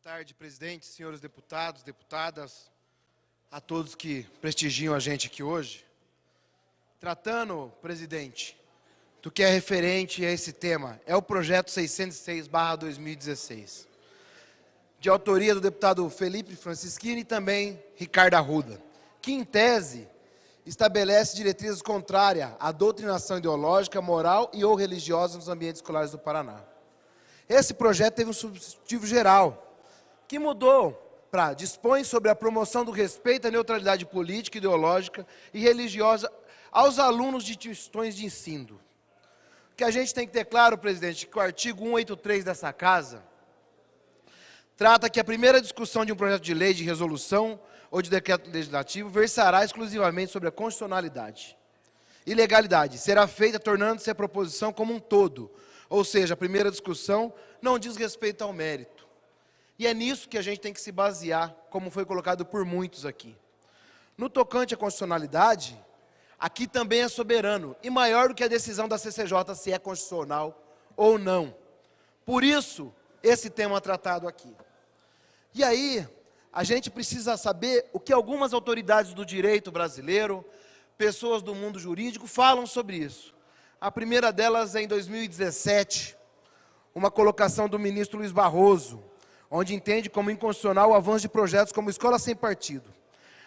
tarde, presidente, senhores deputados, deputadas, a todos que prestigiam a gente aqui hoje. Tratando, presidente, do que é referente a esse tema, é o projeto 606/2016, de autoria do deputado Felipe Francischini e também Ricardo Arruda, que, em tese, estabelece diretrizes contrárias à doutrinação ideológica, moral e ou religiosa nos ambientes escolares do Paraná. Esse projeto teve um substitutivo geral, que mudou para dispõe sobre a promoção do respeito à neutralidade política, ideológica e religiosa aos alunos de instituições de ensino. O que a gente tem que ter claro, presidente, que o artigo 183 dessa casa trata que a primeira discussão de um projeto de lei, de resolução ou de decreto legislativo versará exclusivamente sobre a constitucionalidade e legalidade. Será feita tornando-se a proposição como um todo, ou seja, a primeira discussão não diz respeito ao mérito. E é nisso que a gente tem que se basear, como foi colocado por muitos aqui. No tocante à constitucionalidade, aqui também é soberano e maior do que a decisão da CCJ se é constitucional ou não. Por isso, esse tema tratado aqui. E aí, a gente precisa saber o que algumas autoridades do direito brasileiro, pessoas do mundo jurídico, falam sobre isso. A primeira delas é em 2017, uma colocação do ministro Luiz Barroso, onde entende como inconstitucional o avanço de projetos como escola sem partido,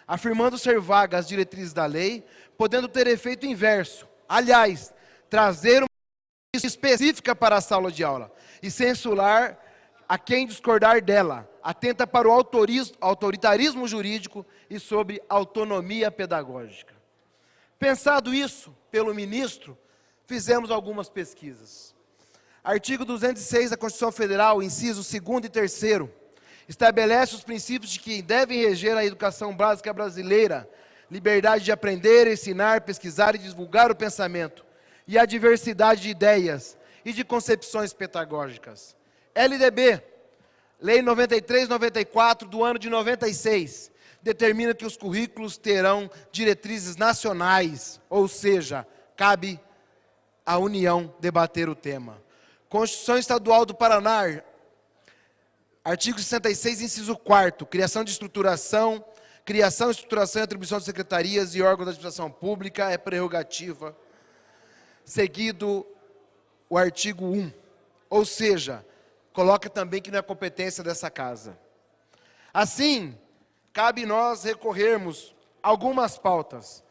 afirmando ser vagas as diretrizes da lei, podendo ter efeito inverso. Aliás, trazer uma específica para a sala de aula e censurar a quem discordar dela, atenta para o autoritarismo jurídico e sobre autonomia pedagógica. Pensado isso pelo ministro, fizemos algumas pesquisas. Artigo 206 da Constituição Federal, incisos 2º e 3º, estabelece os princípios de que devem reger a educação básica brasileira, liberdade de aprender, ensinar, pesquisar e divulgar o pensamento, e a diversidade de ideias e de concepções pedagógicas. LDB, Lei 93/94 do ano de 96, determina que os currículos terão diretrizes nacionais, ou seja, cabe à União debater o tema. Constituição Estadual do Paraná, artigo 66, inciso 4º, criação, estruturação e atribuição de secretarias e órgãos da administração pública é prerrogativa. Seguido o artigo 1, ou seja, coloca também que não é competência dessa casa. Assim, cabe nós recorrermos a algumas pautas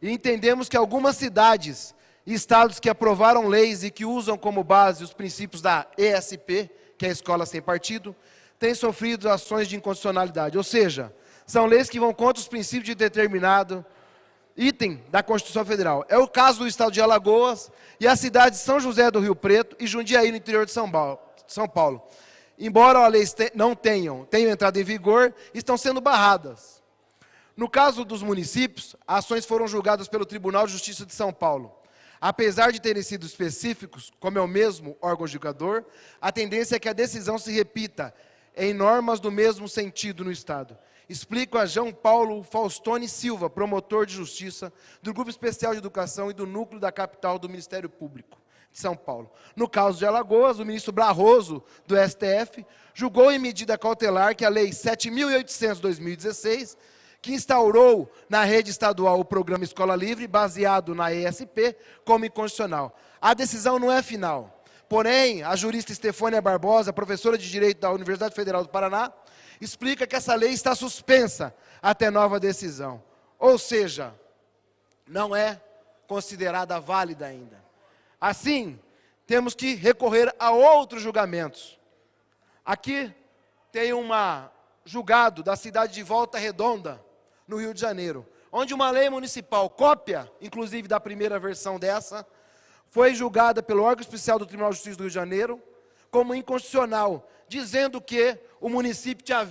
e entendemos que algumas cidades e estados que aprovaram leis e que usam como base os princípios da ESP, que é a Escola Sem Partido, têm sofrido ações de inconstitucionalidade, ou seja, são leis que vão contra os princípios de determinado item da Constituição Federal. É o caso do estado de Alagoas e a cidade de São José do Rio Preto e Jundiaí, no interior de São Paulo. Embora as leis não tenham entrado em vigor, estão sendo barradas. No caso dos municípios, ações foram julgadas pelo Tribunal de Justiça de São Paulo. Apesar de terem sido específicos, como é o mesmo órgão julgador, a tendência é que a decisão se repita em normas do mesmo sentido no Estado. Explico a João Paulo Faustoni Silva, promotor de justiça do Grupo Especial de Educação e do Núcleo da Capital do Ministério Público de São Paulo. No caso de Alagoas, o ministro Barroso, do STF, julgou em medida cautelar que a Lei 7.800/2016, que instaurou na rede estadual o programa Escola Livre, baseado na ESP, como inconstitucional. A decisão não é final. Porém, a jurista Estefânia Barbosa, professora de Direito da Universidade Federal do Paraná, explica que essa lei está suspensa até nova decisão. Ou seja, não é considerada válida ainda. Assim, temos que recorrer a outros julgamentos. Aqui tem um julgado da cidade de Volta Redonda, no Rio de Janeiro, onde uma lei municipal, cópia, inclusive da primeira versão dessa, foi julgada pelo órgão especial do Tribunal de Justiça do Rio de Janeiro como inconstitucional, dizendo que o município tinha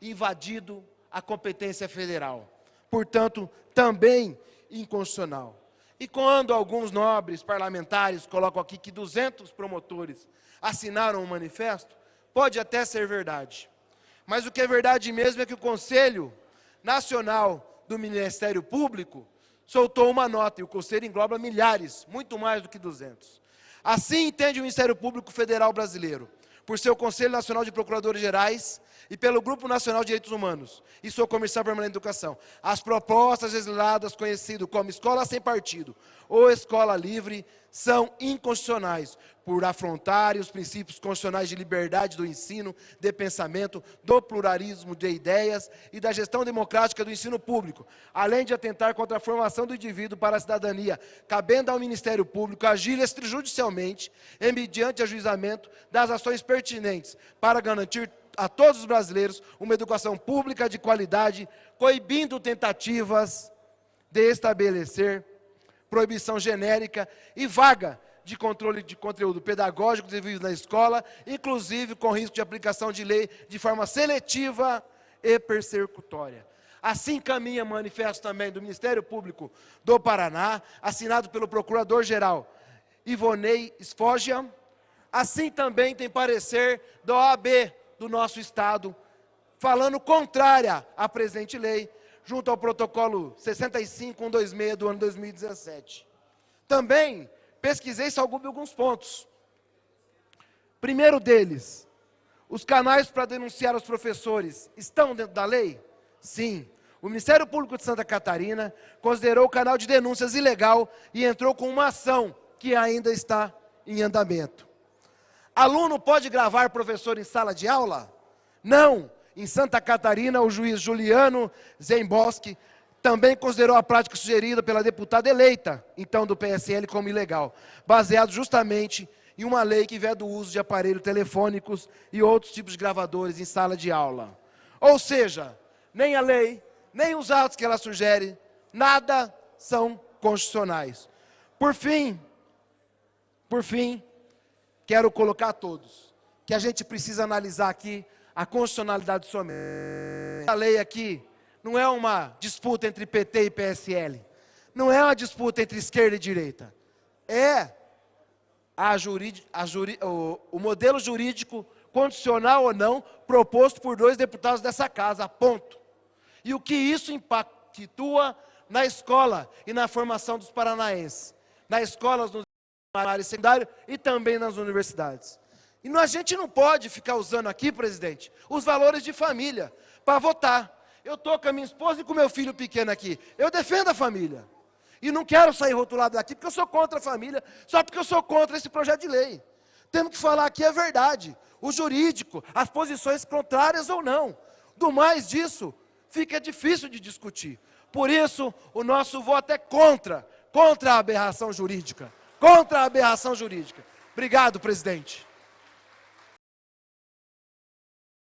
invadido a competência federal. Portanto, também inconstitucional. E quando alguns nobres parlamentares colocam aqui que 200 promotores assinaram um manifesto, pode até ser verdade. Mas o que é verdade mesmo é que o Conselho Nacional do Ministério Público soltou uma nota, e o Conselho engloba milhares, muito mais do que 200. Assim entende o Ministério Público Federal Brasileiro. por seu Conselho Nacional de Procuradores Gerais e pelo Grupo Nacional de Direitos Humanos e sua Comissão Permanente de Educação. As propostas legisladas, conhecido como escola sem partido ou escola livre, são inconstitucionais por afrontarem os princípios constitucionais de liberdade do ensino, de pensamento, do pluralismo de ideias e da gestão democrática do ensino público, além de atentar contra a formação do indivíduo para a cidadania, cabendo ao Ministério Público agir extrajudicialmente e mediante ajuizamento das ações pertinentes para garantir a todos os brasileiros uma educação pública de qualidade, coibindo tentativas de estabelecer proibição genérica e vaga de controle de conteúdo pedagógico desenvolvido na escola, inclusive com risco de aplicação de lei de forma seletiva e persecutória. Assim caminha manifesto também do Ministério Público do Paraná, assinado pelo Procurador-Geral Ivonei Sfoggia. Assim também tem parecer da OAB do nosso Estado, falando contrária à presente lei, junto ao protocolo 65.126 do ano 2017. Também pesquisei sobre alguns pontos. Primeiro deles, os canais para denunciar os professores estão dentro da lei? Sim. O Ministério Público de Santa Catarina considerou o canal de denúncias ilegal e entrou com uma ação que ainda está em andamento. Aluno pode gravar professor em sala de aula? Não. Em Santa Catarina, o juiz Juliano Zemboski também considerou a prática sugerida pela deputada eleita, então do PSL, como ilegal, baseado justamente em uma lei que veda o uso de aparelhos telefônicos e outros tipos de gravadores em sala de aula. Ou seja, nem a lei, nem os atos que ela sugere, nada são constitucionais. Por fim, quero colocar a todos que a gente precisa analisar aqui a constitucionalidade somente. A lei aqui não é uma disputa entre PT e PSL, não é uma disputa entre esquerda e direita, é o modelo jurídico, constitucional ou não, proposto por 2 deputados dessa casa, ponto. E o que isso impactua na escola e na formação dos paranaenses, nas escolas, no primário e secundário e também nas universidades. E a gente não pode ficar usando aqui, presidente, os valores de família para votar. Eu estou com a minha esposa e com o meu filho pequeno aqui. Eu defendo a família. E não quero sair rotulado daqui porque eu sou contra a família, só porque eu sou contra esse projeto de lei. Temos que falar aqui a verdade, o jurídico, as posições contrárias ou não. Do mais disso, fica difícil de discutir. Por isso, o nosso voto é contra a aberração jurídica. Contra a aberração jurídica. Obrigado, presidente.